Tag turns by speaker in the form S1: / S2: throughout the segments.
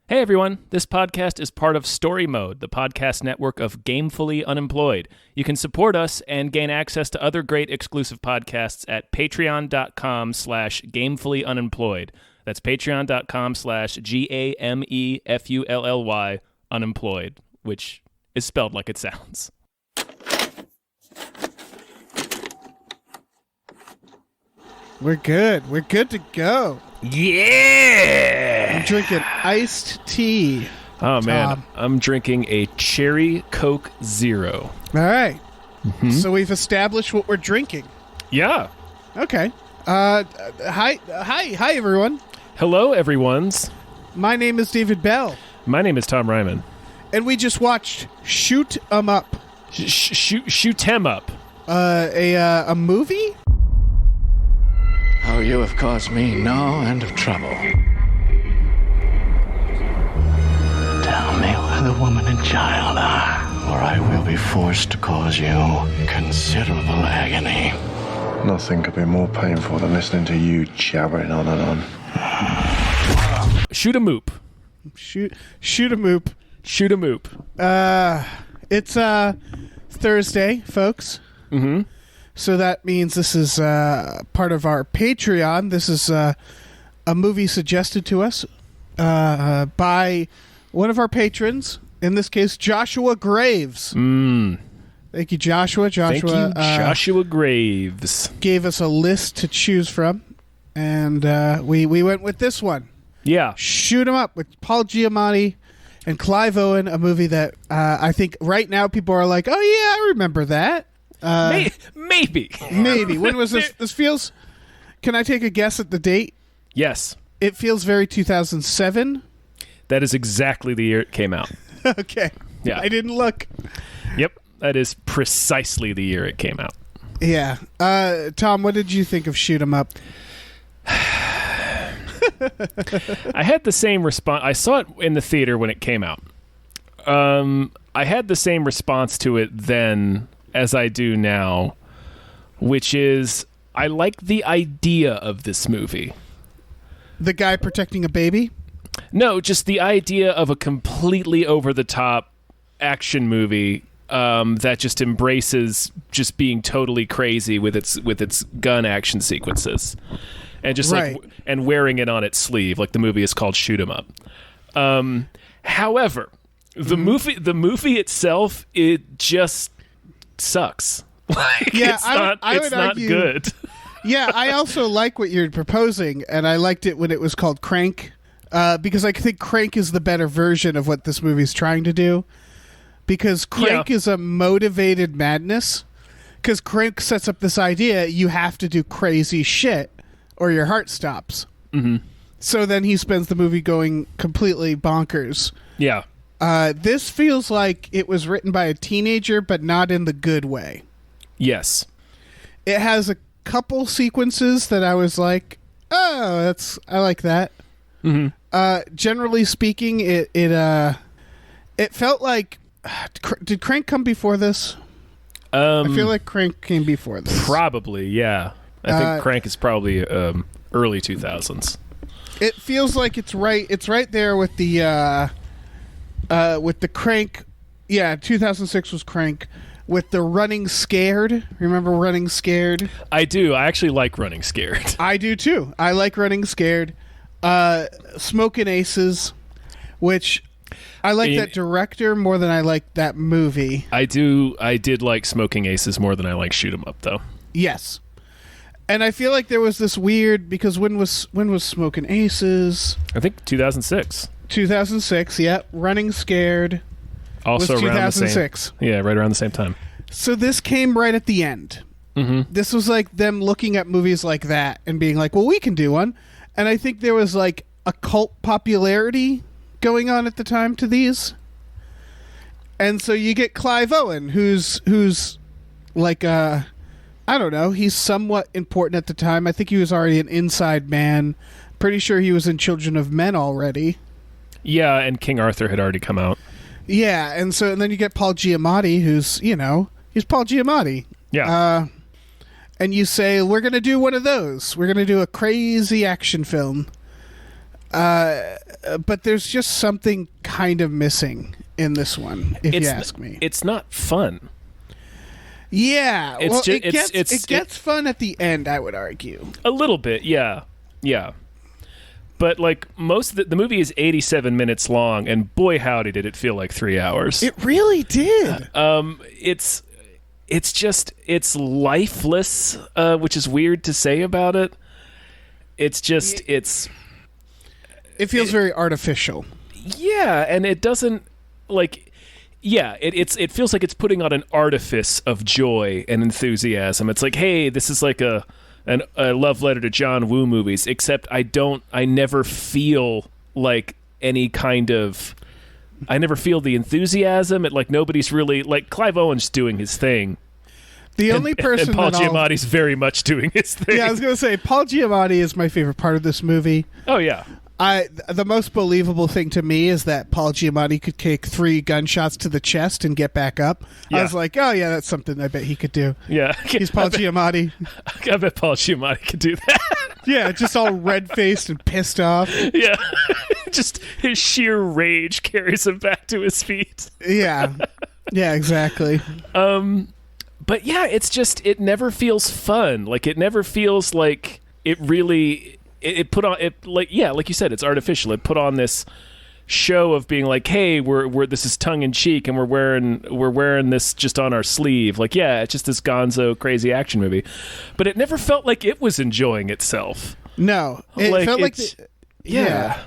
S1: Hey everyone, this podcast is part of Story Mode, the podcast network of Gamefully Unemployed. You can support us and gain access to other great exclusive podcasts at patreon.com/gamefullyunemployed. That's patreon.com/GAMEFULLY unemployed, which is spelled like it sounds.
S2: We're good. We're good to go.
S1: Yeah!
S2: I'm drinking iced tea.
S1: Oh, man.
S2: Tom.
S1: I'm drinking a Cherry Coke Zero.
S2: All right.
S1: Mm-hmm.
S2: So we've established what we're drinking.
S1: Yeah.
S2: Okay. Hi, everyone.
S1: Hello, everyone's.
S2: My name is David Bell,
S1: My name is Tom Ryman.
S2: and we just watched Shoot 'em Up,
S1: Shoot him up.
S2: a movie.
S3: Oh, you have caused me no end of trouble. Tell me where the woman and child are, or I will be forced to cause you considerable agony.
S4: Nothing could be more painful than listening to you jabbering on and on.
S1: Shoot a moop.
S2: Shoot 'em Up.
S1: Shoot a moop.
S2: It's Thursday, folks.
S1: Mm-hmm.
S2: So that means this is part of our Patreon. This is a movie suggested to us by one of our patrons. In this case, Joshua Graves. Thank you, Joshua.
S1: Thank you, Joshua Graves.
S2: Gave us a list to choose from, and we went with this one.
S1: Yeah.
S2: Shoot 'em Up with Paul Giamatti and Clive Owen, a movie that I think right now people are like, oh yeah, I remember that.
S1: Maybe.
S2: Maybe. When was this? This feels... Can I take a guess at the date?
S1: Yes.
S2: It feels very 2007.
S1: That is exactly the year it came out.
S2: Okay.
S1: Yeah.
S2: I didn't look.
S1: Yep. That is precisely the year it came out.
S2: Yeah. Tom, what did you think of Shoot 'em Up?
S1: I had the same response. I saw it in the theater when it came out. I had the same response to it then as I do now, which is I like the idea of this movie.
S2: The guy protecting a baby?
S1: No, just the idea of a completely over-the-top action movie that just embraces just being totally crazy with its gun action sequences, and just
S2: Right.
S1: and wearing it on its sleeve, like the movie is called Shoot 'em Up. However, the movie itself, it just sucks. Like,
S2: Yeah,
S1: it's
S2: I
S1: not
S2: would argue-
S1: good.
S2: Yeah, I also like what you're proposing, and I liked it when it was called Crank, because I think Crank is the better version of what this movie's trying to do. Because Crank is a motivated madness. Because Crank sets up this idea, you have to do crazy shit, or your heart stops.
S1: Mm-hmm.
S2: So then he spends the movie going completely bonkers.
S1: Yeah.
S2: This feels like it was written by a teenager, but not in the good way.
S1: Yes.
S2: It has a couple sequences that I was like, oh, I like that.
S1: Mm-hmm.
S2: Generally speaking, it felt like, did Crank come before this? I feel like Crank came before this.
S1: Probably, yeah. I think Crank is probably early 2000s.
S2: It feels like it's right there with the Crank. Yeah, 2006 was Crank with the Running Scared. Remember Running Scared?
S1: I do. I actually like Running Scared.
S2: I do too. I like Running Scared. Smokin' Aces, which I like that director more than I like that movie.
S1: I did like Smoking Aces more than I like Shoot 'em Up, though.
S2: Yes. And I feel like there was this weird, because when was Smokin' Aces?
S1: I think 2006.
S2: 2006, yep. Running Scared
S1: Also
S2: was
S1: around
S2: 2006.
S1: Yeah, right around the same time.
S2: So this came right at the end.
S1: Mm-hmm.
S2: This was like them looking at movies like that and being like, well, we can do one. And I think there was like a cult popularity going on at the time to these. And so you get Clive Owen, who's like I don't know, he's somewhat important at the time. I think he was already an inside man. Pretty sure he was in Children of Men already.
S1: Yeah, and King Arthur had already come out.
S2: Yeah, and then you get Paul Giamatti, who's, he's Paul Giamatti.
S1: Yeah.
S2: And you say, we're going to do one of those. We're going to do a crazy action film. But there's just something kind of missing in this one, if you ask me.
S1: It's not fun.
S2: Yeah,
S1: It
S2: gets fun at the end, I would argue.
S1: A little bit, yeah. But like most of the movie is 87 minutes long, and boy howdy did it feel like 3 hours.
S2: It really did.
S1: It's lifeless, which is weird to say about it. It
S2: feels very artificial.
S1: Yeah, and it doesn't like. Yeah, it feels like it's putting on an artifice of joy and enthusiasm. It's like, hey, this is like a love letter to John Woo movies, except I never feel like any kind of. I never feel the enthusiasm. Nobody's really like Clive Owen's doing his thing.
S2: The only person
S1: and Paul Giamatti's very much doing his thing.
S2: Yeah, I was going to say Paul Giamatti is my favorite part of this movie.
S1: Oh yeah.
S2: The most believable thing to me is that Paul Giamatti could take 3 gunshots to the chest and get back up. Yeah. I was like, oh yeah, that's something I bet he could do.
S1: Yeah,
S2: he's Paul Giamatti.
S1: I bet Paul Giamatti could do that.
S2: Yeah, just all red-faced and pissed off.
S1: Yeah, just his sheer rage carries him back to his feet.
S2: Yeah, exactly.
S1: But yeah, it's just it never feels fun. Like it never feels like it really. It put on it like you said, it's artificial. It put on this show of being like, hey, we're this is tongue in cheek, and we're wearing this just on our sleeve. Like, yeah, it's just this gonzo crazy action movie, but it never felt like it was enjoying itself.
S2: No, it felt like
S1: yeah.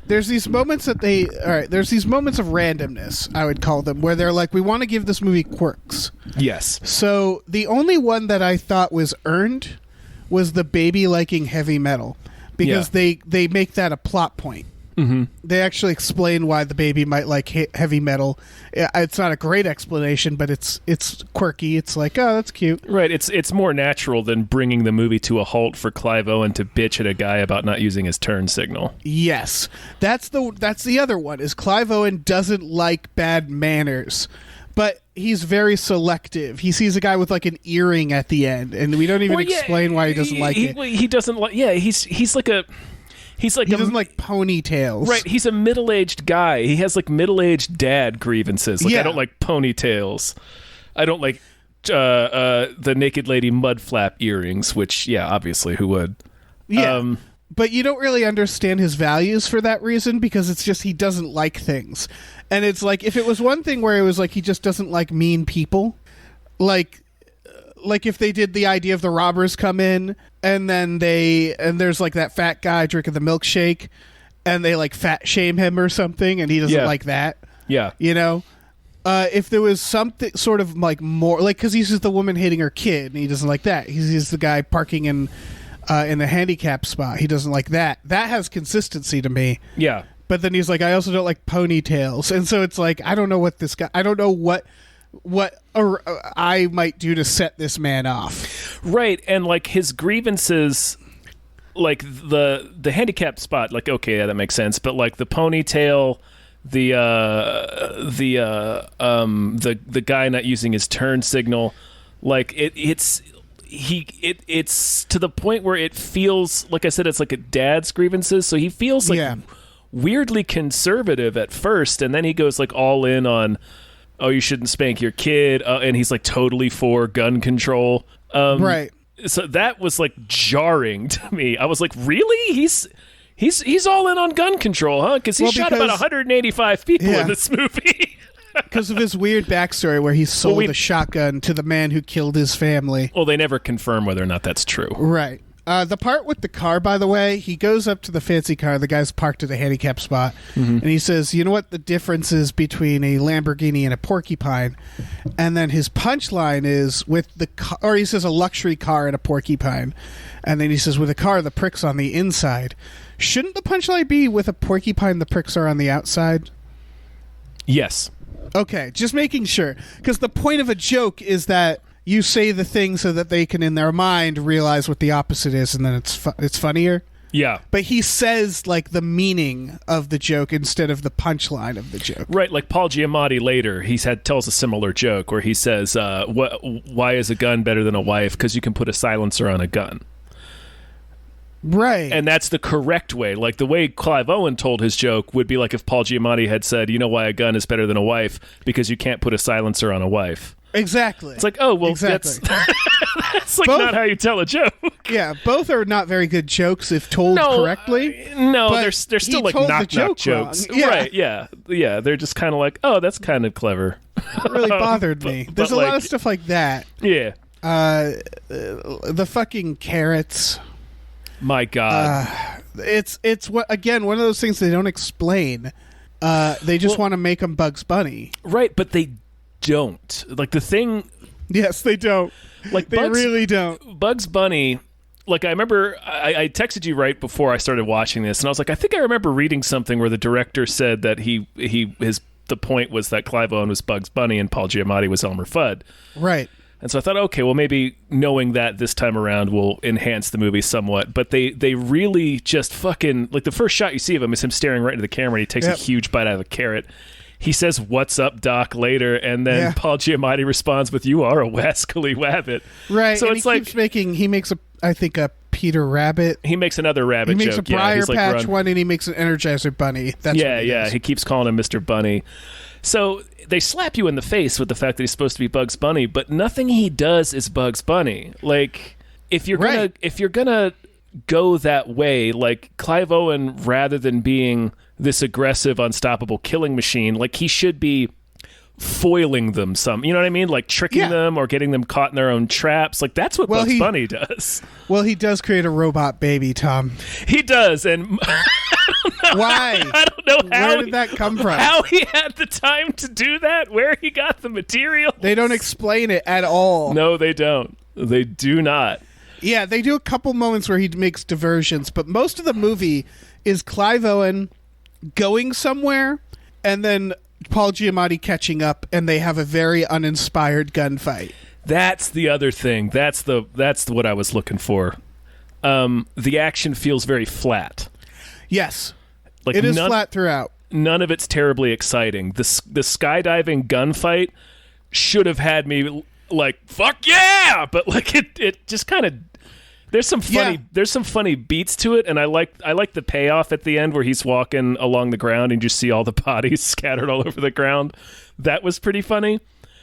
S2: There's these moments there's these moments of randomness, I would call them, where they're like, we want to give this movie quirks.
S1: Yes.
S2: So the only one that I thought was earned was the baby liking heavy metal. Because they make that a plot point. Mm-hmm. They actually explain why the baby might like heavy metal. It's not a great explanation, but it's quirky. It's like, oh, that's cute.
S1: Right. It's more natural than bringing the movie to a halt for Clive Owen to bitch at a guy about not using his turn signal.
S2: Yes, that's the other one. Is Clive Owen doesn't like bad manners, but he's very selective. He sees a guy with like an earring at the end, and we don't even explain why he doesn't like it.
S1: He doesn't like. Yeah, he doesn't like
S2: ponytails.
S1: Right. He's a middle-aged guy. He has like middle-aged dad grievances. Like,
S2: yeah.
S1: I don't like ponytails. I don't like the naked lady mud flap earrings. Which, yeah, obviously, who would?
S2: Yeah. But you don't really understand his values for that reason, because it's just he doesn't like things. And it's like, if it was one thing where it was like he just doesn't like mean people, like if they did the idea of the robbers come in and then there's like that fat guy drinking the milkshake and they like fat shame him or something and he doesn't like that.
S1: Yeah.
S2: You know? If there was something sort of like more, like, because he's just the woman hitting her kid and he doesn't like that. He's the guy parking in the handicap spot. He doesn't like that. That has consistency to me.
S1: Yeah.
S2: But then he's like, I also don't like ponytails. And so it's like, I don't know what this guy, I don't know what I might do to set this man off.
S1: Right. And like his grievances, like the handicap spot, like, okay, yeah, that makes sense. But like the ponytail, the guy not using his turn signal, like it's to the point where it feels, like I said, it's like a dad's grievances. So he feels like weirdly conservative at first, and then he goes like all in on, oh, you shouldn't spank your kid, and he's like totally for gun control.
S2: Right.
S1: So that was like jarring to me. I was like, really? He's all in on gun control, huh? Because he shot about 185 people in this movie.
S2: Because of his weird backstory where he sold a shotgun to the man who killed his family.
S1: Well, they never confirm whether or not that's true.
S2: Right. The part with the car, by the way, he goes up to the fancy car. The guy's parked at a handicap spot. Mm-hmm. And he says, you know what the difference is between a Lamborghini and a porcupine? And then his punchline is, with the car, or he says a luxury car and a porcupine. And then he says, with a car, the pricks on the inside. Shouldn't the punchline be, with a porcupine, the pricks are on the outside?
S1: Yes.
S2: Okay, just making sure. Because the point of a joke is that you say the thing so that they can, in their mind, realize what the opposite is, and then it's funnier.
S1: Yeah.
S2: But he says, like, the meaning of the joke instead of the punchline of the joke.
S1: Right, like Paul Giamatti later, tells a similar joke where he says, why is a gun better than a wife? Because you can put a silencer on a gun.
S2: Right.
S1: And that's the correct way. Like, the way Clive Owen told his joke would be like if Paul Giamatti had said, you know why a gun is better than a wife? Because you can't put a silencer on a wife.
S2: Exactly.
S1: It's like, oh, well,
S2: exactly.
S1: that's like not how you tell a joke.
S2: Yeah, both are not very good jokes if told correctly.
S1: No,
S2: but
S1: they're still like
S2: told the
S1: knock
S2: joke
S1: jokes.
S2: wrong. Yeah.
S1: Right, yeah. Yeah, they're just kind of like, oh, that's kind of clever.
S2: It really bothered me. There's a lot of stuff like that.
S1: Yeah.
S2: The fucking carrots.
S1: My God.
S2: It's again one of those things they don't explain. They just want to make them Bugs Bunny.
S1: Right, but they don't. Like, the thing...
S2: Yes, they don't.
S1: Like,
S2: they really don't.
S1: Bugs Bunny... Like, I remember I texted you right before I started watching this, and I was like, I think I remember reading something where the director said that the point was that Clive Owen was Bugs Bunny and Paul Giamatti was Elmer Fudd.
S2: Right.
S1: And so I thought, okay, well, maybe knowing that this time around will enhance the movie somewhat. But they really just fucking... Like, the first shot you see of him is him staring right into the camera, and he takes a huge bite out of a carrot. He says, "What's up, Doc?" later, and then Paul Giamatti responds with, "You are a wascally wabbit."
S2: Right.
S1: So
S2: and
S1: it's like...
S2: he makes a Peter Rabbit.
S1: He makes another rabbit joke.
S2: He makes a Briar Patch one, and he makes an Energizer Bunny. That's what he does.
S1: He keeps calling him Mr. Bunny. So they slap you in the face with the fact that he's supposed to be Bugs Bunny, but nothing he does is Bugs Bunny. Like, if you're gonna go that way, like, Clive Owen, rather than being this aggressive, unstoppable killing machine, like, he should be foiling them you know what I mean? Like, tricking them or getting them caught in their own traps. Like, that's what Bugs Bunny does.
S2: Well, he does create a robot baby, Tom.
S1: He does, and
S2: why?
S1: I don't know how.
S2: Where did that come from?
S1: How he had the time to do that? Where he got the material?
S2: They don't explain it at all.
S1: No, they don't. They do not.
S2: Yeah, they do a couple moments where he makes diversions, but most of the movie is Clive Owen going somewhere and then Paul Giamatti catching up, and they have a very uninspired gunfight.
S1: That's the other thing. That's what I was looking for. The action feels very flat.
S2: Yes.
S1: Like,
S2: it is flat throughout. None
S1: of it's terribly exciting. The skydiving gunfight should have had me like, fuck yeah! But like, it just kind of... There's some funny beats to it, and I like the payoff at the end where he's walking along the ground and you just see all the bodies scattered all over the ground. That was pretty funny.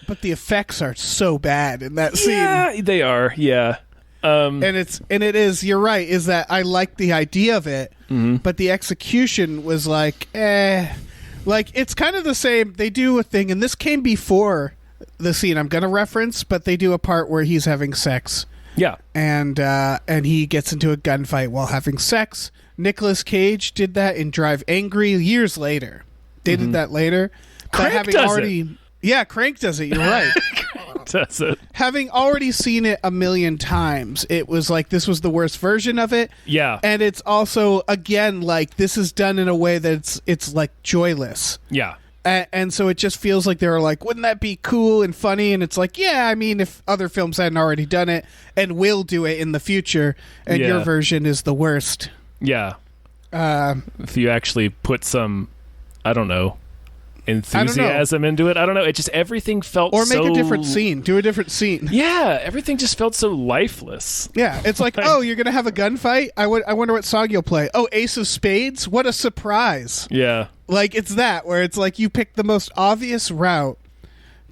S2: But the effects are so bad in that scene.
S1: Yeah, they are. Yeah.
S2: And it is, you're right, is that I like the idea of it, but the execution was like, like, it's kind of the same. They do a thing, and this came before the scene I'm going to reference, but they do a part where he's having sex.
S1: Yeah.
S2: And he gets into a gunfight while having sex. Nicolas Cage did that in Drive Angry years later. They did that later.
S1: Crank does it.
S2: Yeah, Crank does it. You're right.
S1: Crank does it.
S2: Having already seen it a million times, it was like this was the worst version of it.
S1: Yeah.
S2: And it's also, again, like, this is done in a way that it's like joyless.
S1: Yeah.
S2: And so it just feels like they were like, wouldn't that be cool and funny? And it's like, yeah, I mean, if other films hadn't already done it and will do it in the future, and your version is the worst.
S1: Yeah. If you actually put some, I don't know, enthusiasm into it. I don't know. It just, everything felt
S2: Or make a different scene. Do a different scene.
S1: Yeah. Everything just felt so lifeless.
S2: Yeah. It's like, oh, you're going to have a gunfight? I wonder what song you'll play. Oh, Ace of Spades? What a surprise.
S1: Yeah.
S2: Like, it's that, where it's like you pick the most obvious route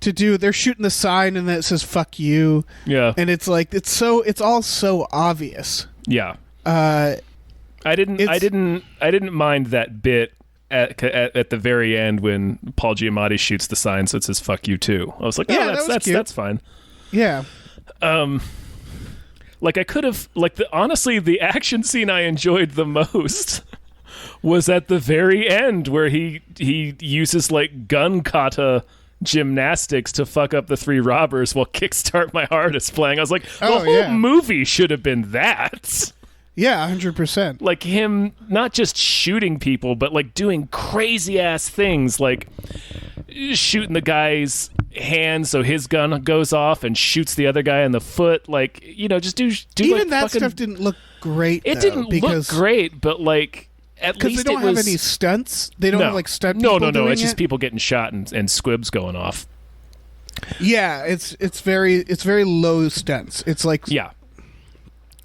S2: to do. They're shooting the sign and then it says "fuck you."
S1: Yeah.
S2: And it's like, it's all so obvious.
S1: Yeah. I didn't mind that bit at the very end when Paul Giamatti shoots the sign so it says "fuck you" too. I was like, oh, that's fine.
S2: Yeah.
S1: Like, I could have, like, honestly, the action scene I enjoyed the most was at the very end where he uses, like, gun kata gymnastics to fuck up the three robbers while Kickstart My Heart is playing. I was like, the whole movie should have been that.
S2: Yeah, 100%.
S1: Like, him not just shooting people, but, like, doing crazy-ass things, like shooting the guy's hand so his gun goes off and shoots the other guy in the foot. Like, you know, just do
S2: even
S1: like,
S2: that
S1: fucking...
S2: stuff didn't look great.
S1: It didn't look great, but, like, at least
S2: because they don't have any stunts. They don't have, like, stunt people
S1: No.
S2: doing
S1: It's just people getting shot and squibs going off.
S2: Yeah, it's very low stunts. It's like
S1: yeah,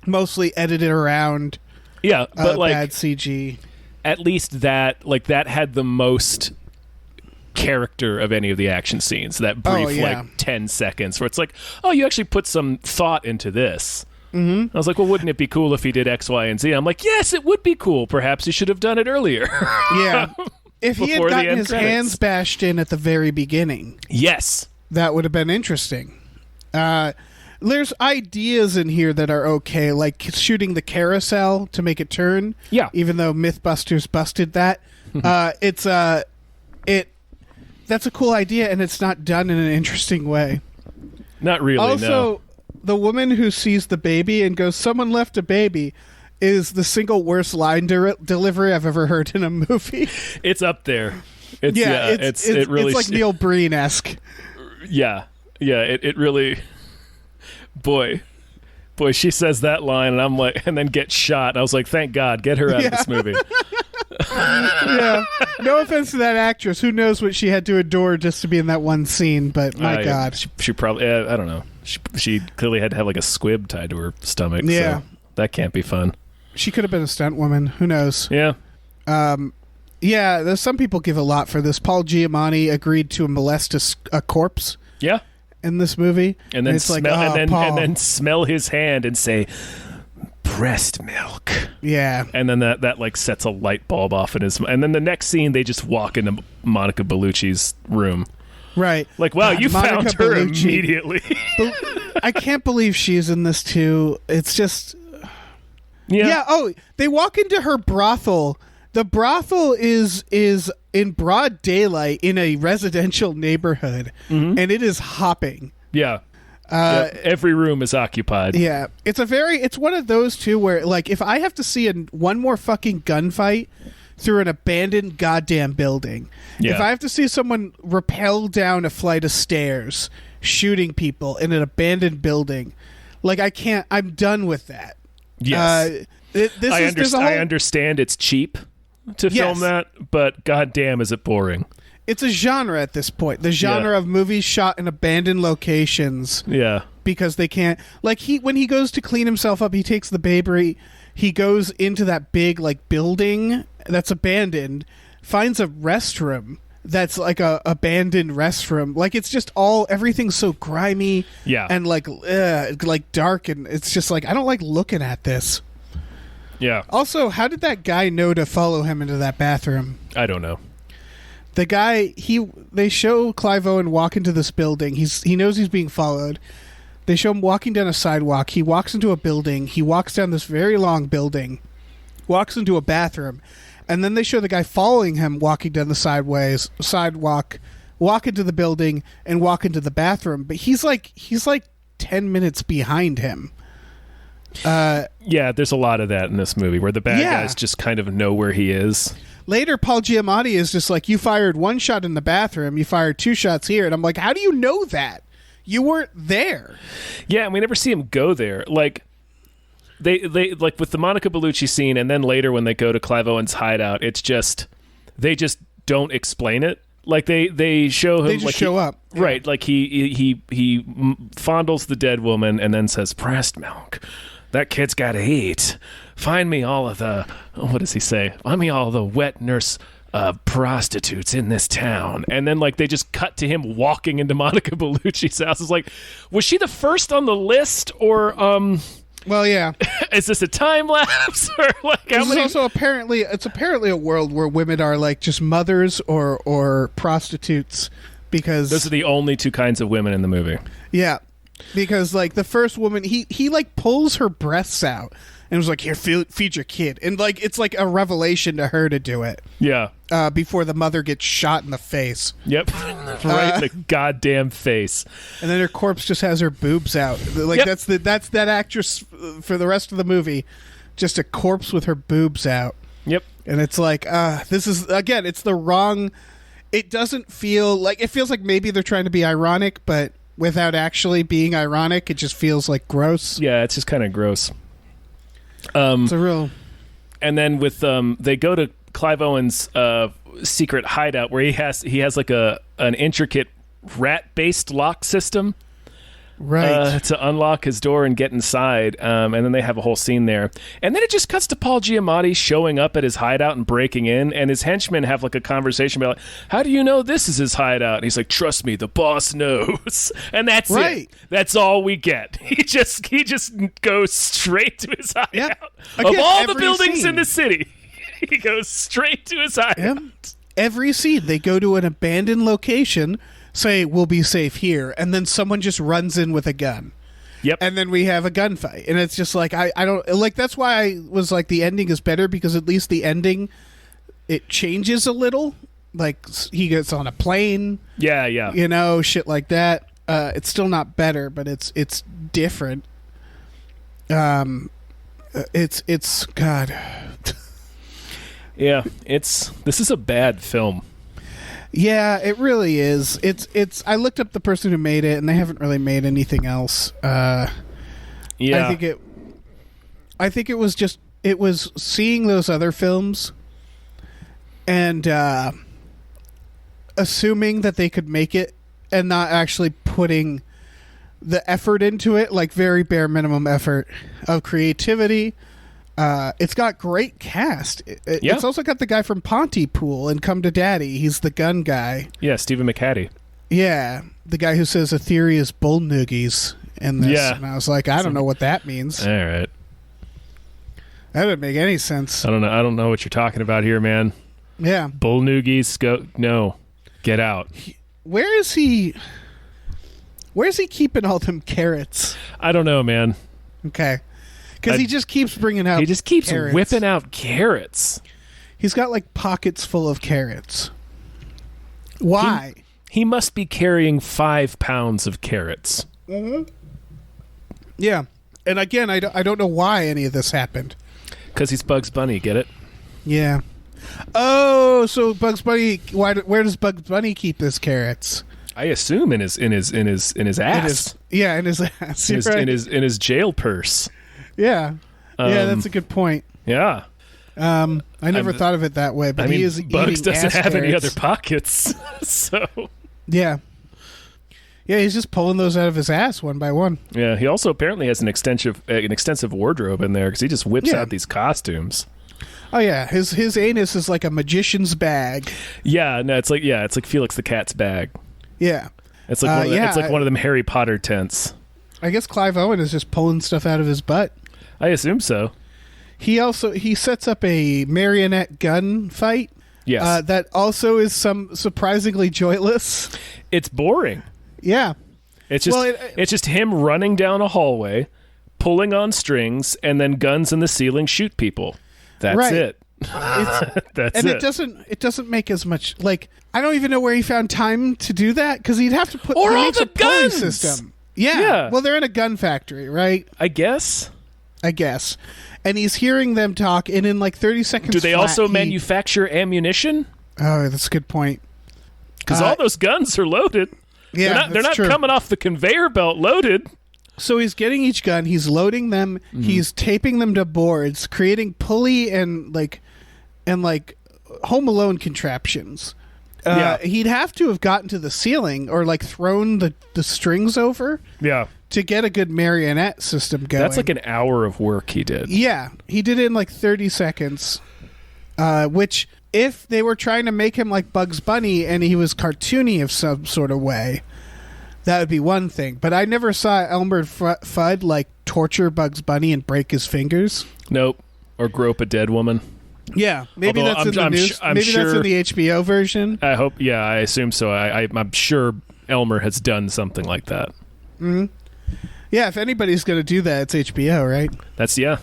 S2: mostly edited around.
S1: Yeah, but like
S2: bad CG.
S1: At least that had the most character of any of the action scenes. That brief 10 seconds where it's like, oh, you actually put some thought into this. I was like, well, wouldn't it be cool if he did X, Y, and Z? I'm like, yes, it would be cool. Perhaps he should have done it earlier.
S2: Yeah. If he had gotten his hands bashed in at the very beginning.
S1: Yes.
S2: That would have been interesting. There's ideas in here that are okay, like shooting the carousel to make it turn.
S1: Yeah.
S2: Even though Mythbusters busted that. That's a cool idea, and it's not done in an interesting way.
S1: Not really,
S2: also,
S1: no.
S2: The woman who sees the baby and goes, "Someone left a baby," is the single worst line delivery I've ever heard in a movie.
S1: It's up there.
S2: It's
S1: really
S2: like Neil Breen-esque.
S1: Yeah, it really. Boy, she says that line, and I'm like, and then gets shot. And I was like, thank God, get her out of this movie.
S2: Yeah, no offense to that actress. Who knows what she had to endure just to be in that one scene? But my God,
S1: she probably I don't know. She clearly had to have like a squib tied to her stomach.
S2: Yeah,
S1: so that can't be fun.
S2: She could have been a stunt woman. Who knows?
S1: Yeah.
S2: Yeah. There's some people give a lot for this. Paul Giamatti agreed to molest a corpse.
S1: Yeah.
S2: In this movie,
S1: and then
S2: smell,
S1: like, and then smell his hand and say, breast milk.
S2: Yeah.
S1: And then that like sets a light bulb off in his. And then the next scene, they just walk into Monica Bellucci's room.
S2: Right.
S1: Like, wow,
S2: God,
S1: you
S2: Monica
S1: found her
S2: Bellucci.
S1: immediately.
S2: I can't believe she's in this too. It's just.
S1: Yeah.
S2: Oh, they walk into her brothel. The brothel is in broad daylight in a residential neighborhood, and it is hopping.
S1: Yeah. Every room is occupied.
S2: Yeah. It's one of those two where, like, if I have to see one more fucking gunfight through an abandoned goddamn building, if I have to see someone rappel down a flight of stairs shooting people in an abandoned building, like, I can't. I'm done with that.
S1: Yes. I understand it's cheap to film that, but goddamn, is it boring.
S2: It's a genre at this point. The genre of movies shot in abandoned locations.
S1: Yeah.
S2: Because they can't, like, when he goes to clean himself up, he takes the baby, he goes into that big, like, building that's abandoned, finds a restroom that's like a abandoned restroom. Like, it's just everything's so grimy and like dark, and it's just like, I don't like looking at this.
S1: Yeah.
S2: Also, how did that guy know to follow him into that bathroom?
S1: I don't know.
S2: The guy, they show Clive Owen walk into this building. He knows he's being followed. They show him walking down a sidewalk. He walks into a building. He walks down this very long building, walks into a bathroom, and then they show the guy following him walking down the sidewalk, walk into the building, and walk into the bathroom. But he's like 10 minutes behind him.
S1: Yeah, there's a lot of that in this movie where the bad guys just kind of know where he is.
S2: Later, Paul Giamatti is just like, you fired one shot in the bathroom, you fired two shots here. And I'm like, how do you know that? You weren't there.
S1: Yeah, and we never see him go there. Like, they like with the Monica Bellucci scene, and then later when they go to Clive Owen's hideout, it's just, they just don't explain it. Like, they show him.
S2: They just
S1: like
S2: show up.
S1: Right, like he fondles the dead woman and then says, breast milk. That kid's got to eat. Find me all of the, what does he say? Find me all the wet nurse prostitutes in this town. And then, like, they just cut to him walking into Monica Bellucci's house. It's like, was she the first on the list, or
S2: well, yeah.
S1: Is this a time lapse, or like how many?
S2: Also apparently a world where women are like just mothers or prostitutes, because
S1: those are the only two kinds of women in the movie.
S2: Yeah. Because, like, the first woman, he like pulls her breasts out and was like, here, feed your kid. And, like, it's like a revelation to her to do it.
S1: Yeah.
S2: Before the mother gets shot in the face.
S1: Yep. Right in the goddamn face.
S2: And then her corpse just has her boobs out. Like, that's that actress for the rest of the movie. Just a corpse with her boobs out.
S1: Yep.
S2: And it's like, this is, again, it's the wrong, it doesn't feel like, it feels like maybe they're trying to be ironic, but without actually being ironic, it just feels like gross.
S1: Yeah, it's just kind of gross.
S2: It's a real.
S1: And then with they go to Clive Owen's secret hideout where he has like an intricate rat-based lock system.
S2: Right.
S1: to unlock his door and get inside, and then they have a whole scene there. And then it just cuts to Paul Giamatti showing up at his hideout and breaking in, and his henchmen have like a conversation about, like, how do you know this is his hideout? And he's like, trust me, the boss knows. And that's it. That's all we get. He just goes straight to his hideout.
S2: Yep.
S1: Of
S2: Again,
S1: all the
S2: every
S1: buildings
S2: scene.
S1: in the city, he goes straight to his hideout.
S2: Yep. Every scene, they go to an abandoned location, say, we'll be safe here, and then someone just runs in with a gun.
S1: Yep.
S2: And then we have a gunfight. And it's just like, I don't, like, that's why I was like, the ending is better, because at least the ending, it changes a little. Like, he gets on a plane.
S1: Yeah.
S2: You know, shit like that. It's still not better, but it's different. It's God.
S1: Yeah, this is a bad film.
S2: Yeah, it really is. It's. I looked up the person who made it, and they haven't really made anything else.
S1: Yeah,
S2: I think it was seeing those other films, and assuming that they could make it, and not actually putting the effort into it, like very bare minimum effort of creativity. It's got great cast. It's also got the guy from Pontypool and Come to Daddy. He's the gun guy.
S1: Yeah, Stephen McHattie.
S2: Yeah, the guy who says a theory is bull noogies in this.
S1: Yeah.
S2: And I was like, I don't know what that means.
S1: All right.
S2: That didn't make any sense.
S1: I don't know what you're talking about here, man.
S2: Yeah.
S1: Bull noogies, no. Get out.
S2: Where is he keeping all them carrots?
S1: I don't know, man.
S2: Okay. Because he just keeps bringing out
S1: He just keeps
S2: carrots.
S1: whipping out carrots.
S2: He's got like pockets full of carrots. Why?
S1: He must be carrying 5 pounds of carrots.
S2: Yeah. And again, I don't know why any of this happened.
S1: Because he's Bugs Bunny, get it?
S2: Yeah. Oh, so Bugs Bunny, where does Bugs Bunny keep his carrots?
S1: I assume in his ass.
S2: In his ass.
S1: In his jail purse.
S2: Yeah. Yeah, that's a good point.
S1: Yeah.
S2: I never thought of it that way, but he is
S1: Bugs
S2: eating
S1: doesn't
S2: ass
S1: have any
S2: carrots.
S1: other pockets. So
S2: Yeah. Yeah, he's just pulling those out of his ass one by one.
S1: yeah, he also apparently has an extensive wardrobe in there because he just whips
S2: Yeah.
S1: out these costumes.
S2: Oh yeah, his anus is like a magician's bag.
S1: Yeah, no, it's like Felix the Cat's bag.
S2: Yeah.
S1: It's like
S2: yeah,
S1: one of them Harry Potter tents.
S2: I guess Clive Owen is just pulling stuff out of his butt.
S1: I assume so.
S2: He sets up a marionette gun fight.
S1: Yes.
S2: That also is surprisingly joyless.
S1: It's boring.
S2: Yeah.
S1: It's just it's just him running down a hallway, pulling on strings, and then guns in the ceiling shoot people. That's
S2: Right.
S1: it. That's
S2: And
S1: it.
S2: it doesn't make as much, like, I don't even know where he found time to do that, because he'd have to put
S1: Or
S2: he
S1: all
S2: makes
S1: the
S2: a pulley
S1: guns!
S2: system. Yeah.
S1: Yeah.
S2: Well, they're in a gun factory, right?
S1: I guess.
S2: And he's hearing them talk, and in like 30 seconds
S1: Do they
S2: flat,
S1: also manufacture ammunition?
S2: Oh, that's a good point.
S1: Because all those guns are loaded.
S2: Yeah,
S1: they're not
S2: true.
S1: coming off the conveyor belt loaded.
S2: So he's getting each gun, he's loading them, he's taping them to boards, creating pulley and like Home Alone contraptions.
S1: Yeah.
S2: He'd have to have gotten to the ceiling or like thrown the strings over
S1: Yeah.
S2: to get a good marionette system going.
S1: That's like an hour of work he did.
S2: Yeah, he did it in like 30 seconds. Which, if they were trying to make him like Bugs Bunny and he was cartoony of some sort of way, that would be one thing. But I never saw Elmer Fudd like torture Bugs Bunny and break his fingers.
S1: Nope. Or grope a dead woman.
S2: Yeah, maybe
S1: Although
S2: that's in the news. Maybe that's
S1: sure-
S2: in the HBO version.
S1: I hope. Yeah, I assume so. I'm sure Elmer has done something like that.
S2: Yeah, if anybody's going to do that, it's HBO, right?
S1: That's yeah.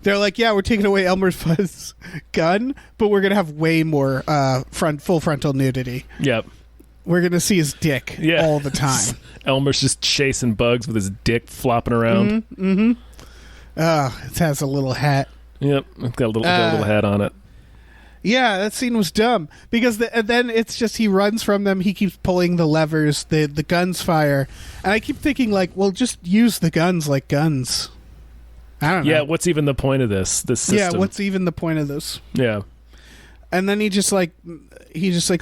S2: They're like, yeah, we're taking away Elmer Fudd's gun, but we're going to have way more full frontal nudity.
S1: Yep.
S2: We're going to see his dick
S1: Yeah.
S2: all the time.
S1: Elmer's just chasing bugs with his dick flopping around.
S2: It has a little hat.
S1: Yep. It's got a little hat on it.
S2: Yeah, that scene was dumb because and then it's just he runs from them. He keeps pulling the levers. The guns fire, and I keep thinking like, well, just use the guns like guns. I don't know.
S1: Yeah. What's even the point of this system?
S2: Yeah, what's even the point of this?
S1: Yeah.
S2: And then he just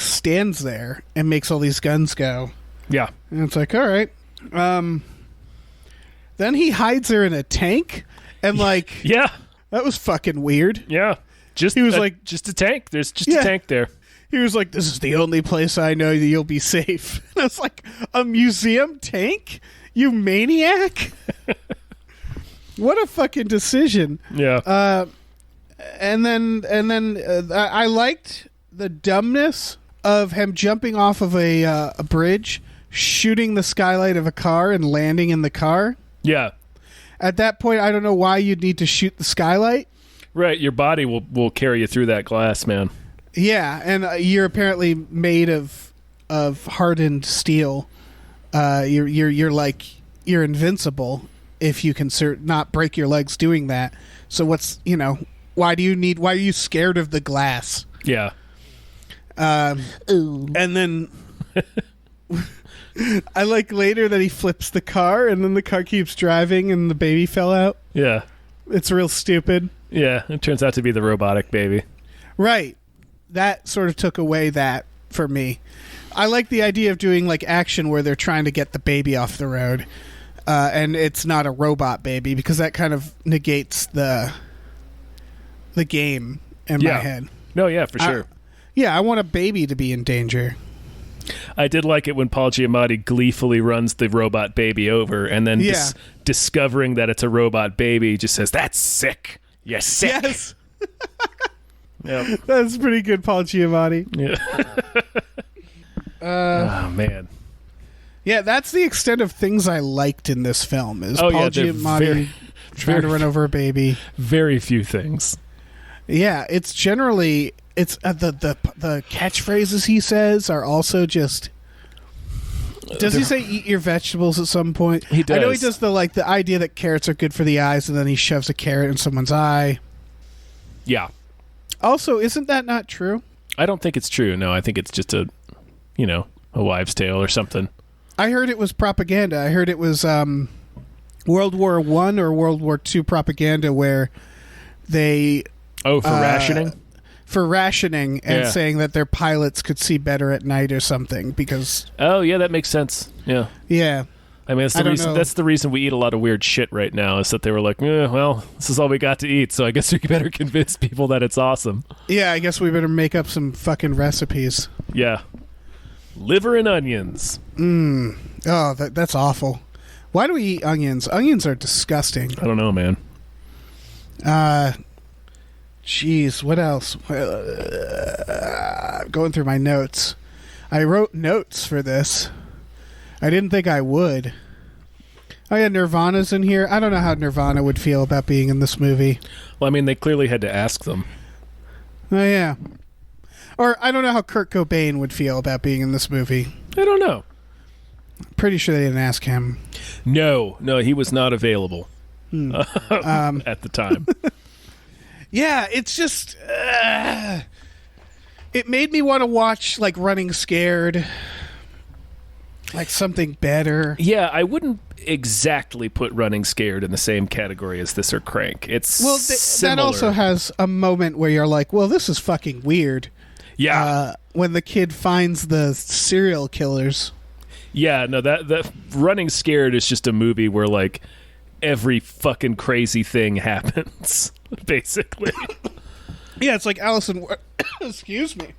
S2: stands there and makes all these guns go.
S1: Yeah.
S2: And it's like, all right, Then he hides her in a tank, and like,
S1: Yeah.
S2: that was fucking weird.
S1: Yeah. Just
S2: He was like-
S1: just a tank. There's just
S2: Yeah.
S1: a tank there.
S2: He was like, "This is the only place I know that you'll be safe." And I was like, "A museum tank? You maniac!" What a fucking decision.
S1: Yeah.
S2: And then I liked the dumbness of him jumping off of a bridge, shooting the skylight of a car, and landing in the car.
S1: Yeah.
S2: At that point, I don't know why you'd need to shoot the skylight.
S1: Right. Your body will carry you through that glass, man.
S2: Yeah, and you're apparently made of hardened steel. You're invincible if you can not break your legs doing that. So why are you scared of the glass?
S1: Yeah.
S2: And then I like later that he flips the car and then the car keeps driving and the baby fell out.
S1: Yeah.
S2: It's real stupid.
S1: Yeah. It turns out to be the robotic baby.
S2: Right. That sort of took away that for me. I like the idea of doing like action where they're trying to get the baby off the road. And it's not a robot baby because that kind of negates the game in my head.
S1: No, yeah, for sure.
S2: I want a baby to be in danger.
S1: I did like it when Paul Giamatti gleefully runs the robot baby over and then discovering that it's a robot baby just says, "That's sick. You're sick."
S2: Yes.
S1: Yep.
S2: That's pretty good, Paul Giamatti.
S1: Yeah. Oh, man.
S2: Yeah, that's the extent of things I liked in this film. Is Paul Giamatti trying to run over a baby.
S1: Very few things.
S2: Yeah, it's generally the catchphrases he says are also just. Does he say "eat your vegetables" at some point?
S1: He does.
S2: I know he does the idea that carrots are good for the eyes, and then he shoves a carrot in someone's eye.
S1: Yeah.
S2: Also, isn't that not true?
S1: I don't think it's true. No, I think it's just a wives' tale or something.
S2: I heard it was propaganda. I heard it was World War I or World War II propaganda where they...
S1: Oh, for rationing?
S2: For rationing and saying that their pilots could see better at night or something because...
S1: Oh, yeah, that makes sense. Yeah.
S2: Yeah.
S1: I mean, that's the reason we eat a lot of weird shit right now is that they were like, well, this is all we got to eat, so I guess we better convince people that it's awesome.
S2: Yeah, I guess we better make up some fucking recipes.
S1: Yeah. Liver and onions.
S2: Oh, that's awful. Why do we eat onions? Onions are disgusting.
S1: I don't know, man.
S2: Jeez, what else? Going through my notes. I wrote notes for this. I didn't think I would. Oh yeah, Nirvana's in here. I don't know how Nirvana would feel about being in this movie.
S1: Well, I mean, they clearly had to ask them.
S2: Oh yeah. Or I don't know how Kurt Cobain would feel about being in this movie.
S1: I don't know.
S2: Pretty sure they didn't ask him.
S1: No, he was not available at the time.
S2: Yeah, it's just... it made me want to watch, like, Running Scared... Like something better.
S1: Yeah, I wouldn't exactly put Running Scared in the same category as this or Crank. It's
S2: that also has a moment where you're like, well, this is fucking weird.
S1: Yeah.
S2: When the kid finds the serial killers.
S1: Yeah, no, that Running Scared is just a movie where like every fucking crazy thing happens, basically.
S2: Yeah, it's like Allison. Excuse me,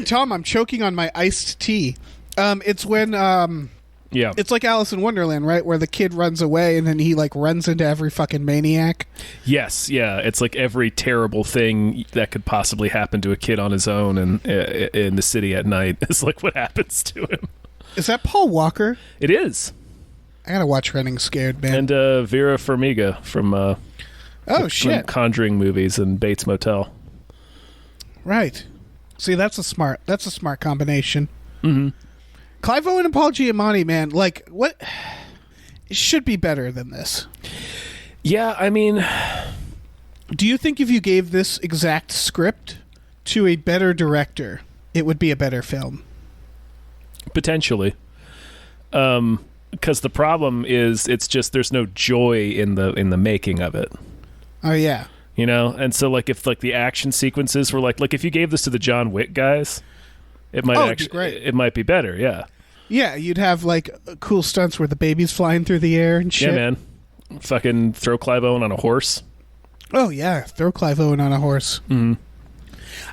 S2: Tom. I'm choking on my iced tea. It's when it's like Alice in Wonderland, right? Where the kid runs away and then he like runs into every fucking maniac.
S1: Yes, yeah. It's like every terrible thing that could possibly happen to a kid on his own and in the city at night is like what happens to him.
S2: Is that Paul Walker?
S1: It is.
S2: I gotta watch Running Scared, man.
S1: And Vera Farmiga from from Conjuring movies and Bates Motel.
S2: Right. See, that's a smart combination.
S1: Mm-hmm.
S2: Clive Owen and Paul Giamatti, man, like, what? It should be better than this.
S1: Yeah, I mean...
S2: Do you think if you gave this exact script to a better director, it would be a better film?
S1: Potentially. Because the problem is, it's just there's no joy in the making of it.
S2: Oh, yeah.
S1: You know? And so, like, if, like, the action sequences were, like if you gave this to the John Wick guys... It might
S2: be great.
S1: It might be better, yeah.
S2: Yeah, you'd have like cool stunts where the baby's flying through the air and shit.
S1: Yeah, man. Fucking throw Clive Owen on a horse.
S2: Oh yeah, throw Clive Owen on a horse.
S1: Mm-hmm.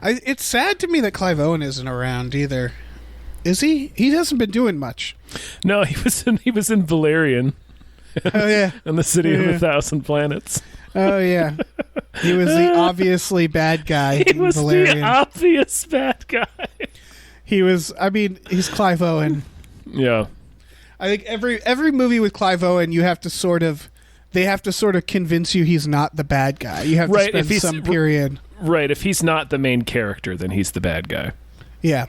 S2: It's sad to me that Clive Owen isn't around either. Is he? He hasn't been doing much.
S1: No, he was in Valerian.
S2: Oh yeah,
S1: in the City of a Thousand Planets.
S2: Oh yeah, he was the obviously bad guy.
S1: He was
S2: Valerian.
S1: the obvious bad guy.
S2: He was. I mean, he's Clive Owen.
S1: Yeah.
S2: I think every movie with Clive Owen, you have to sort of. They have to sort of convince you he's not the bad guy. You have to spend some period.
S1: Right. If he's not the main character, then he's the bad guy.
S2: Yeah.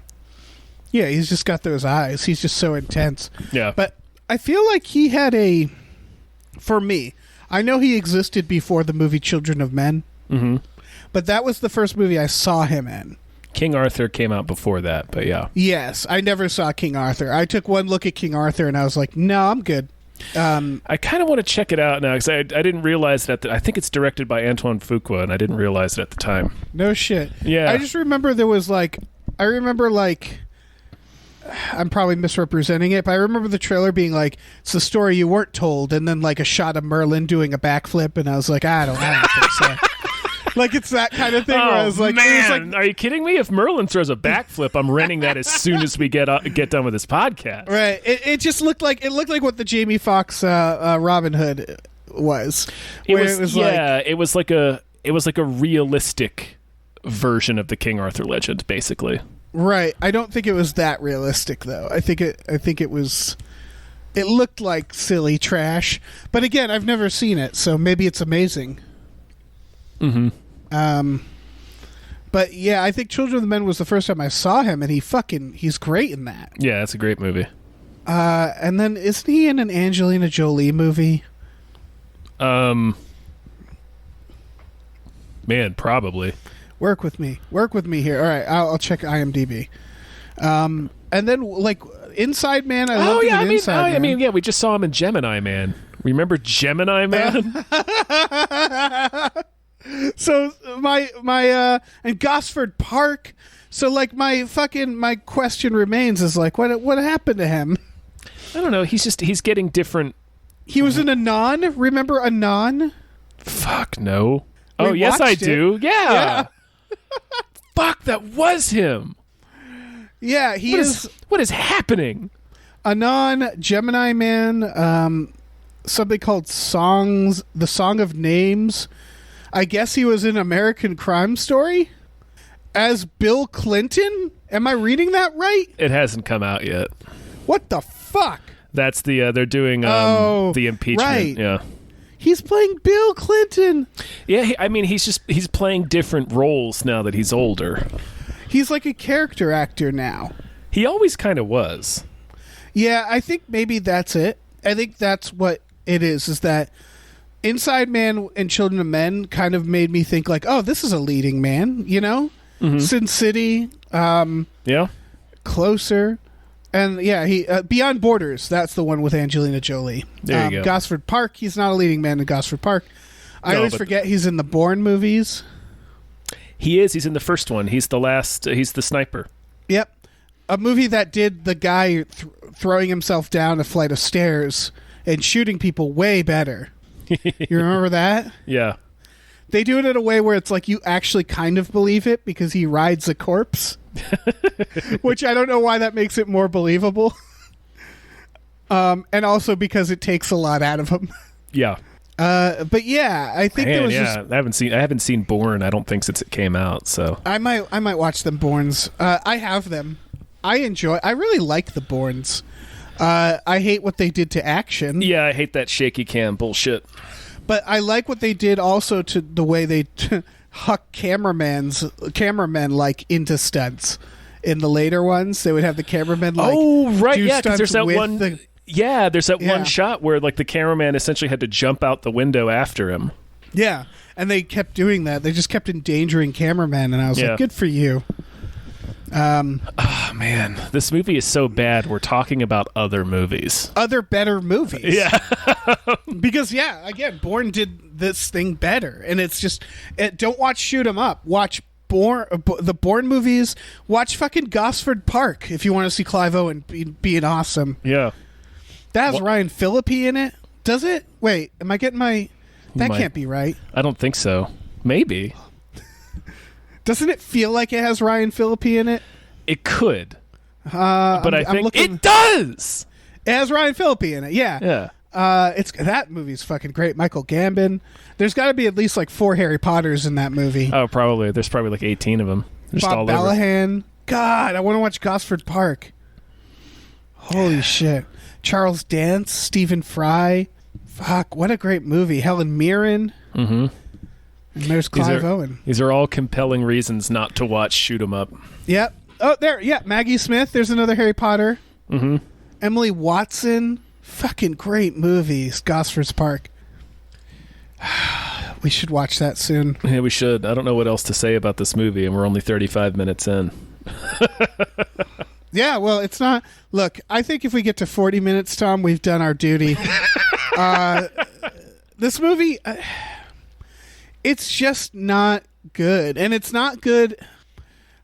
S2: Yeah, he's just got those eyes. He's just so intense.
S1: Yeah.
S2: But I feel like he had a. For me, I know he existed before the movie Children of Men.
S1: Mm-hmm.
S2: But that was the first movie I saw him in.
S1: King Arthur came out before that, but yeah.
S2: Yes, I never saw King Arthur. I took one look at King Arthur and I was like, no, I'm good.
S1: I kind of want to check it out now because I didn't realize it I think it's directed by Antoine Fuqua, and I didn't realize it at the time.
S2: No shit.
S1: Yeah.
S2: I just remember there was like, I'm probably misrepresenting it, but I remember the trailer being like, it's the story you weren't told, and then like a shot of Merlin doing a backflip, and I was like, I don't think so. Like it's that kind of thing where I was like,
S1: man,
S2: it was like,
S1: are you kidding me? If Merlin throws a backflip, I'm renting that as soon as we get done with this podcast.
S2: Right. It just looked like what the Jamie Foxx Robin Hood was.
S1: It was like a realistic version of the King Arthur legend, basically.
S2: Right. I don't think it was that realistic though. I think it was. It looked like silly trash, but again, I've never seen it, so maybe it's amazing.
S1: Mm-hmm.
S2: But yeah, I think Children of the Men was the first time I saw him, and he's great in that.
S1: Yeah, that's a great movie.
S2: And then isn't he in an Angelina Jolie movie?
S1: Man, probably.
S2: Work with me here. All right, I'll check IMDb. And then like Inside Man. I
S1: mean, yeah, we just saw him in Gemini Man. Remember Gemini Man?
S2: So my and Gosford Park. So like my question remains is like what happened to him?
S1: I don't know. He's getting different.
S2: He was in Anon. Remember Anon?
S1: Fuck no.
S2: We
S1: oh yes, I
S2: watched
S1: do.
S2: it.
S1: Yeah. Fuck, that was him.
S2: Yeah,
S1: What is happening?
S2: Anon, Gemini Man, something called The Song of Names. I guess he was in American Crime Story as Bill Clinton. Am I reading that right?
S1: It hasn't come out yet.
S2: What the fuck?
S1: That's the they're doing the impeachment.
S2: Right.
S1: Yeah.
S2: He's playing Bill Clinton.
S1: Yeah, he's playing different roles now that he's older.
S2: He's like a character actor now.
S1: He always kind of was.
S2: Yeah, I think maybe that's it. I think that's what it is that Inside Man and Children of Men kind of made me think like, oh, this is a leading man, you know?
S1: Mm-hmm.
S2: Sin City,
S1: yeah,
S2: Closer, and yeah, he Beyond Borders. That's the one with Angelina Jolie.
S1: There you go.
S2: Gosford Park. He's not a leading man in Gosford Park. I always forget he's in the Bourne movies.
S1: He is. He's in the first one. He's the last. He's the sniper.
S2: Yep, a movie that did the guy throwing himself down a flight of stairs and shooting people way better. You remember that?
S1: Yeah.
S2: They do it in a way where it's like you actually kind of believe it because he rides a corpse, which I don't know why that makes it more believable. And also because it takes a lot out of him.
S1: Yeah.
S2: But yeah, I think there was
S1: I haven't seen Bourne. I don't think since it came out. So
S2: I might watch them Bournes. I have them. I really like the Bournes. I hate what they did to action.
S1: Yeah, I hate that shaky cam bullshit.
S2: But I like what they did also to the way they huck cameramen like into stunts. In the later ones, they would have the cameramen like do
S1: yeah, because there's that one. There's that one
S2: Yeah.
S1: shot where like the cameraman essentially had to jump out the window after him.
S2: Yeah, and they kept doing that. They just kept endangering cameramen, and I was like, good for you.
S1: Oh man, this movie is so bad. We're talking about other movies,
S2: other better movies.
S1: Yeah,
S2: because again, Bourne did this thing better, and it's just don't watch Shoot 'Em Up. Watch the Bourne movies. Watch fucking Gosford Park if you want to see Clive Owen being awesome.
S1: Yeah.
S2: That has Ryan Phillippe in it. Does it? Wait, am I getting my... That can't be right.
S1: I don't think so. Maybe.
S2: Doesn't it feel like it has Ryan Phillippe in it?
S1: It could. But I think it does!
S2: It has Ryan Phillippe in it, yeah.
S1: Yeah.
S2: That movie's fucking great. Michael Gambon. There's got to be at least like 4 Harry Potters in that movie.
S1: Oh, probably. There's probably like 18 of them.
S2: Bob Balahan. God, I want to watch Gosford Park. Holy shit. Charles Dance, Stephen Fry. Fuck, what a great movie. Helen Mirren.
S1: Mm-hmm.
S2: And there's Clive Owen.
S1: These are all compelling reasons not to watch Shoot 'Em Up.
S2: Yep. Oh, there. Yeah, Maggie Smith. There's another Harry Potter.
S1: Mm-hmm.
S2: Emily Watson. Fucking great movies. Gosford Park. We should watch that soon.
S1: Yeah, we should. I don't know what else to say about this movie, and we're only 35 minutes in.
S2: Yeah, well, it's not... Look, I think if we get to 40 minutes, Tom, we've done our duty. This movie, it's just not good. And it's not good...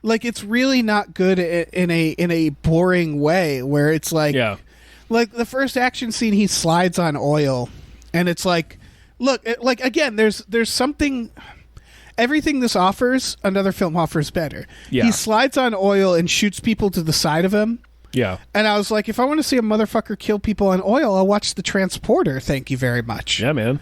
S2: Like, it's really not good in a boring way, where it's like...
S1: Yeah.
S2: Like, the first action scene, he slides on oil. And it's like... Look, like, again, there's something... Everything this offers, another film offers better.
S1: Yeah.
S2: He slides on oil and shoots people to the side of him.
S1: Yeah.
S2: And I was like, if I want to see a motherfucker kill people on oil, I'll watch The Transporter. Thank you very much.
S1: Yeah, man.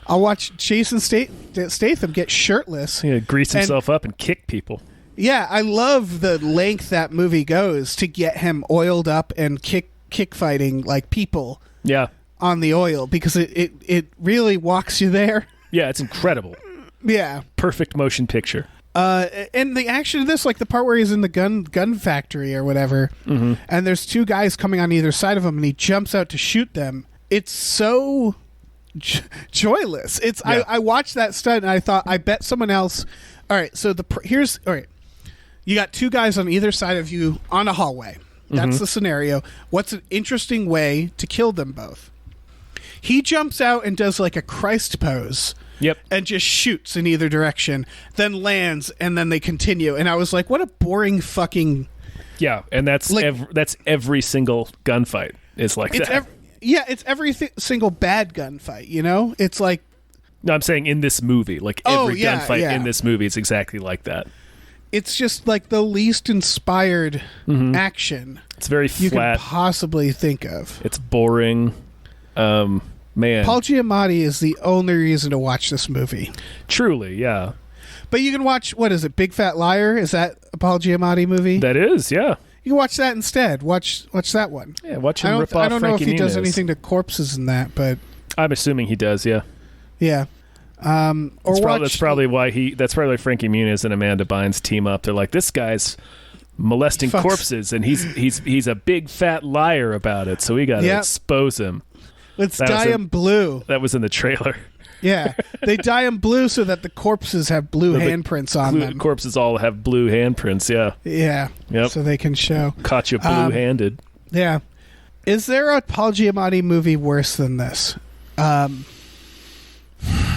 S2: I'll watch Jason Statham get shirtless.
S1: Yeah, grease himself up and kick people.
S2: Yeah, I love the length that movie goes to get him oiled up and kick fighting like people.
S1: Yeah.
S2: On the oil, because it really walks you there.
S1: Yeah, it's incredible.
S2: Yeah.
S1: Perfect motion picture.
S2: And the action of this, like the part where he's in the gun factory or whatever,
S1: mm-hmm.
S2: and there's 2 guys coming on either side of him, and he jumps out to shoot them. It's so joyless. It's
S1: yeah.
S2: I watched that stunt and I thought, I bet someone else. All right, so here's all right. You got 2 guys on either side of you on a hallway. That's
S1: mm-hmm.
S2: the scenario. What's an interesting way to kill them both? He jumps out and does like a Christ pose.
S1: Yep.
S2: And just shoots in either direction, then lands, and then they continue. And I was like, what a boring fucking...
S1: Yeah, and that's
S2: like,
S1: that's every single gunfight is like that.
S2: It's every single bad gunfight, you know? It's like...
S1: No, I'm saying in this movie. Like every gunfight in this movie is exactly like that.
S2: It's just like the least inspired
S1: mm-hmm.
S2: action
S1: it's very
S2: you
S1: flat.
S2: can possibly think of.
S1: It's boring. Man.
S2: Paul Giamatti is the only reason to watch this movie.
S1: Truly, yeah.
S2: But you can watch, what is it, Big Fat Liar? Is that a Paul Giamatti movie?
S1: That is, yeah.
S2: You can watch that instead. Watch that one.
S1: Yeah, watch him rip off
S2: I don't know if he
S1: Frankie
S2: does
S1: Muniz.
S2: anything to corpses in that, but...
S1: I'm assuming he does, yeah.
S2: Yeah.
S1: That's probably why Frankie Muniz and Amanda Bynes team up. They're like, this guy's molesting corpses, and he's a big fat liar about it, so we got to expose him.
S2: Let's dye him blue.
S1: That was in the trailer.
S2: Yeah. They dye him blue so that the corpses have blue handprints on them.
S1: The corpses all have blue handprints, yeah.
S2: Yeah.
S1: Yep.
S2: So they can show.
S1: Caught you blue-handed.
S2: Yeah. Is there a Paul Giamatti movie worse than this?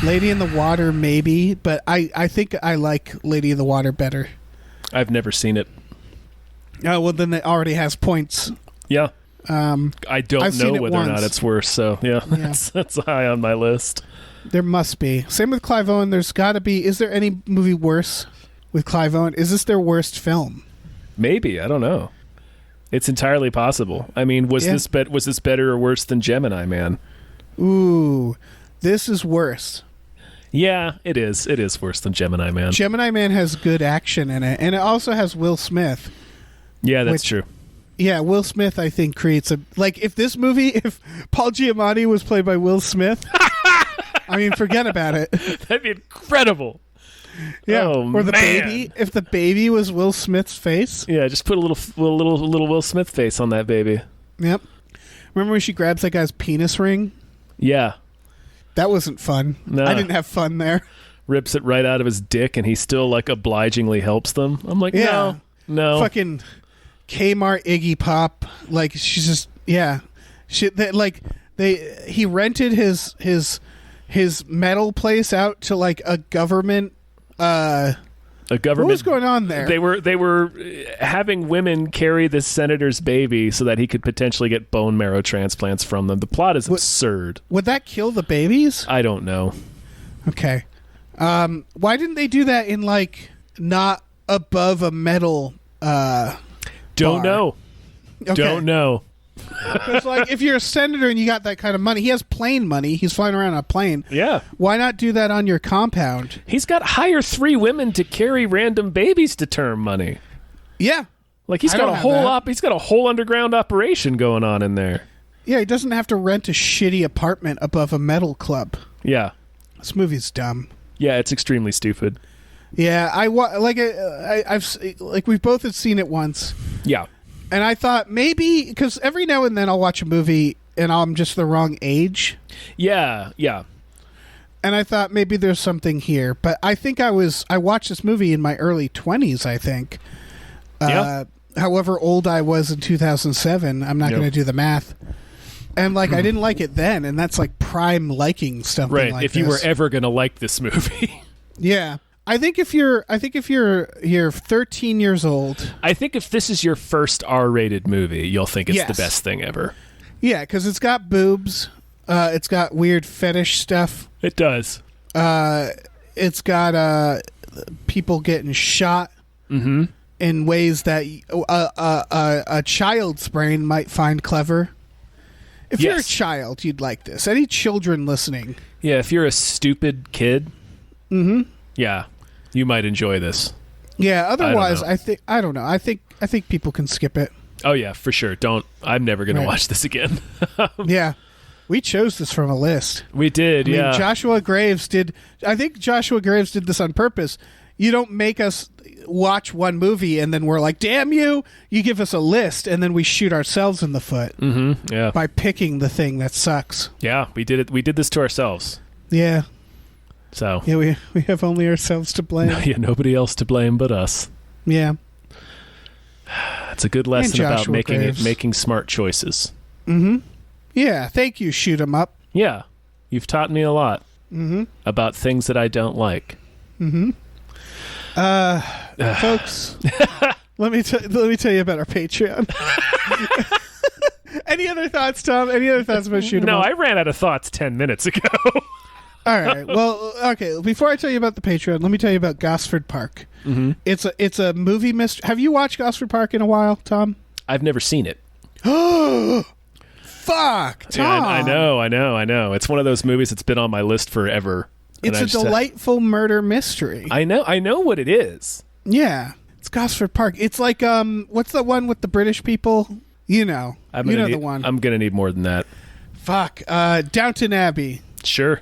S2: Lady in the Water, maybe, but I think I like Lady in the Water better.
S1: I've never seen it.
S2: Oh, well, then it already has points.
S1: Yeah. I don't know whether or not it's worse, so that's high on my list.
S2: There must be. Same with Clive Owen. There's got to be. Is there any movie worse with Clive Owen? Is this their worst film?
S1: Maybe. I don't know. It's entirely possible. I mean, was this better or worse than Gemini Man?
S2: Ooh, this is worse.
S1: Yeah, it is. It is worse than Gemini Man.
S2: Gemini Man has good action in it, and it also has Will Smith.
S1: Yeah, that's true.
S2: Yeah, Will Smith, I think, creates if Paul Giamatti was played by Will Smith, I mean, forget about it.
S1: That'd be incredidible.
S2: Yeah,
S1: oh,
S2: or the
S1: man.
S2: baby. If the baby was Will Smith's face.
S1: Yeah, just put a little Will Smith face on that baby.
S2: Yep. Remember when she grabs that guy's penis ring?
S1: Yeah.
S2: That wasn't fun.
S1: No.
S2: I didn't have fun there.
S1: Rips it right out of his dick, and he still like obligingly helps them. I'm like, no.
S2: Fucking Kmart Iggy Pop, like she's just he rented his metal place out to like a government
S1: A government.
S2: What was going on there?
S1: They were having women carry this senator's baby so that he could potentially get bone marrow transplants from them. The plot is absurd.
S2: Would that kill the babies?
S1: I don't know.
S2: Okay. Why didn't they do that in like not above a metal?
S1: Don't know.
S2: Okay.
S1: Don't know.
S2: Because like if you're a senator and you got that kind of money, he has plane money. He's flying around on a plane.
S1: Yeah.
S2: Why not do that on your compound?
S1: He's got hire 3 women to carry random babies to term money.
S2: Yeah.
S1: Like he's got a whole underground operation going on in there.
S2: Yeah, he doesn't have to rent a shitty apartment above a metal club.
S1: Yeah.
S2: This movie's dumb.
S1: Yeah, it's extremely stupid.
S2: Yeah, I've we've both had seen it once.
S1: Yeah.
S2: And I thought maybe because every now and then I'll watch a movie and I'm just the wrong age.
S1: Yeah, yeah.
S2: And I thought maybe there's something here, but I think I watched this movie in my early 20s, I think.
S1: Yeah.
S2: However old I was in 2007, I'm not going to do the math. And like I didn't like it then, and that's like prime liking something
S1: right,
S2: like
S1: if
S2: this.
S1: you were ever going to like this movie.
S2: Yeah. I think if you're 13 years old.
S1: I think if this is your first R-rated movie, you'll think it's the best thing ever.
S2: Yeah, because it's got boobs. It's got weird fetish stuff.
S1: It does.
S2: It's got people getting shot in ways that a child's brain might find clever. If you're a child, you'd like this. Any children listening?
S1: Yeah, if you're a stupid kid, yeah, you might enjoy this.
S2: Yeah. Otherwise, I don't know. I think people can skip it.
S1: Oh yeah, for sure. I'm never going to watch this again.
S2: Yeah. We chose this from a list.
S1: We did,
S2: I mean,
S1: yeah.
S2: Joshua Graves did. I think Joshua Graves did this on purpose. You don't make us watch one movie and then we're like, damn you. You give us a list and then we shoot ourselves in the foot
S1: yeah.
S2: by picking the thing that sucks.
S1: Yeah, we did it. We did this to ourselves.
S2: Yeah.
S1: So
S2: yeah, we have only ourselves to blame.
S1: Yeah, nobody else to blame but us.
S2: Yeah.
S1: It's a good lesson about
S2: Graves.
S1: making smart choices.
S2: Yeah, thank you, Shoot 'em Up.
S1: Yeah, you've taught me a lot about things that I don't like.
S2: Folks, let me tell you about our Patreon. Any other thoughts, Tom? Any other thoughts about Shoot 'em Up?
S1: No, I ran out of thoughts 10 minutes ago.
S2: All right. Well, okay. Before I tell you about the Patreon, let me tell you about Gosford Park. It's a movie mystery. Have you watched Gosford Park in a while, Tom?
S1: I've never seen it.
S2: Fuck, Tom.
S1: Yeah, I know. It's one of those movies that's been on my list forever.
S2: It's a delightful murder mystery.
S1: I know what it is.
S2: Yeah. It's Gosford Park. It's like what's the one with the British people? You know. The one.
S1: I'm going to need more than that.
S2: Fuck. Downton Abbey.
S1: Sure.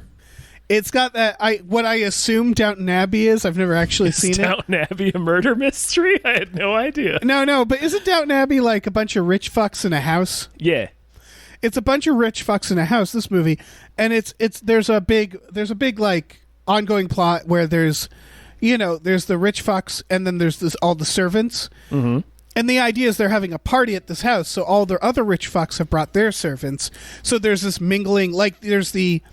S2: It's got that what I assume Downton Abbey is. I've never actually seen
S1: Downton Abbey a murder mystery? I had no idea.
S2: No, but isn't Downton Abbey like a bunch of rich fucks in a house?
S1: Yeah.
S2: It's a bunch of rich fucks in a house, this movie, and there's a big like ongoing plot where there's the rich fucks and then there's all the servants. And the idea is they're having a party at this house, so all their other rich fucks have brought their servants. So there's this mingling, like there's the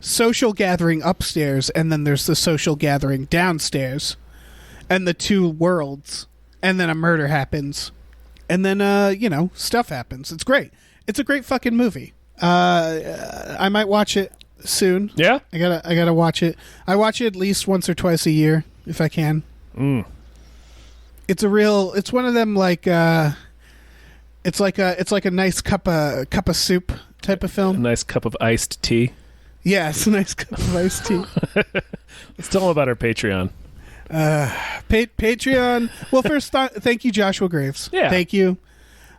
S2: social gathering upstairs and then there's the social gathering downstairs and the two worlds, and then a murder happens and then stuff happens. It's great. It's a great fucking movie. I might watch it soon.
S1: Yeah?
S2: I gotta watch it. I watch it at least once or twice a year if I can. It's one of them like it's like a nice cup of soup type of film.
S1: A nice cup of iced tea.
S2: Yeah, it's a nice cup of iced tea.
S1: Let's tell them about our Patreon.
S2: Patreon. Well, first, thank you, Joshua Graves.
S1: Yeah.
S2: Thank you.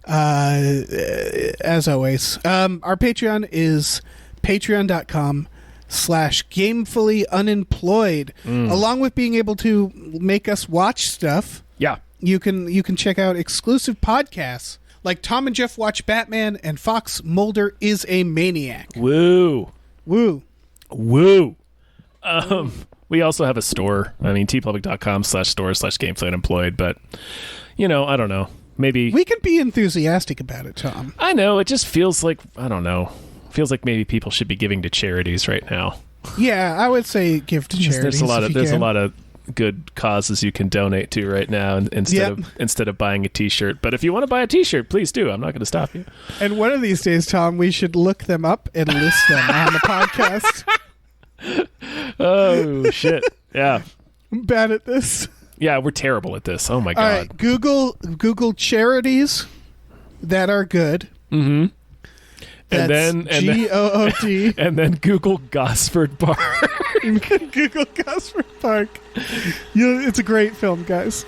S2: As always, our Patreon is patreon.com/gamefullyunemployed. Along with being able to make us watch stuff.
S1: Yeah.
S2: You can check out exclusive podcasts like Tom and Jeff Watch Batman and Fox Mulder is a Maniac.
S1: Woo.
S2: Woo.
S1: Woo. We also have a store. I mean, tpublic.com/store/gamefullyunemployed, but I don't know. Maybe
S2: we can be enthusiastic about it, Tom.
S1: I know. It just feels like, I don't know. Feels like maybe people should be giving to charities right now.
S2: Yeah, I would say give to charities.
S1: There's a lot of good causes you can donate to right now instead of buying a T-shirt. But if you want to buy a T-shirt, please do. I'm not going to stop you.
S2: And one of these days, Tom, we should look them up and list them on the podcast.
S1: Oh shit! Yeah,
S2: I'm bad at this.
S1: Yeah, we're terrible at this. Oh my god!
S2: All right, Google charities that are good.
S1: Mm-hmm.
S2: That's
S1: and then
S2: GOOD.
S1: and then Google Gosford Park.
S2: Google Gosford Park. It's a great film, guys.